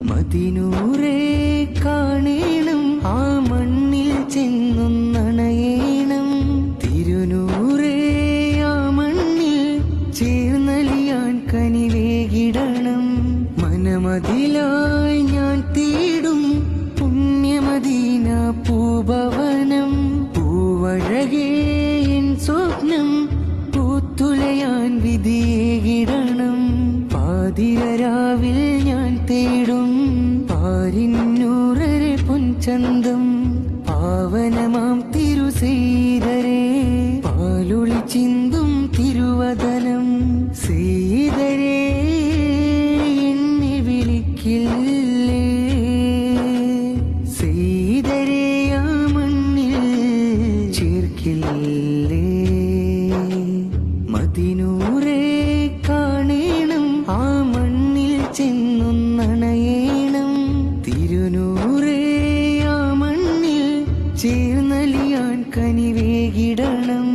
മദിനൂറേ കാണേണം, ആ മണ്ണിൽ ചെന്നൊന്നണയേണം. തിരുനൂറേ ആ മണ്ണിൽ ചേർന്നലിയാൻ കനിവേകിടണം. മനമതിലായി ഞാൻ തേടും പുണ്യമദീന പൂഭവനം. പൂവഴകേ എൻ സ്വപ്നം പൂത്തുലയാൻ വിധിയേകിടണം. പാതിരാവിൽ ഞാൻ തേടും പാരിന്നൂറരെ പൊൻചന്തം. പാവനമാം തിരുസീതരേ പാലൊളി ചിന്തും തിരുവദനം. സീതരേ എന്നെ വിളിക്കില്ലേ, സീതരേ ആ മണ്ണിൽ ചേർക്കില്ലേ. മദിനൂറേ കാണേണം, ആ മണ്ണിൽ ചെന്നൊന്നണയേണം. തിരുനൂറേ ആ മണ്ണിൽ ചേർന്നലിയാൻ കനിവേകിടണം.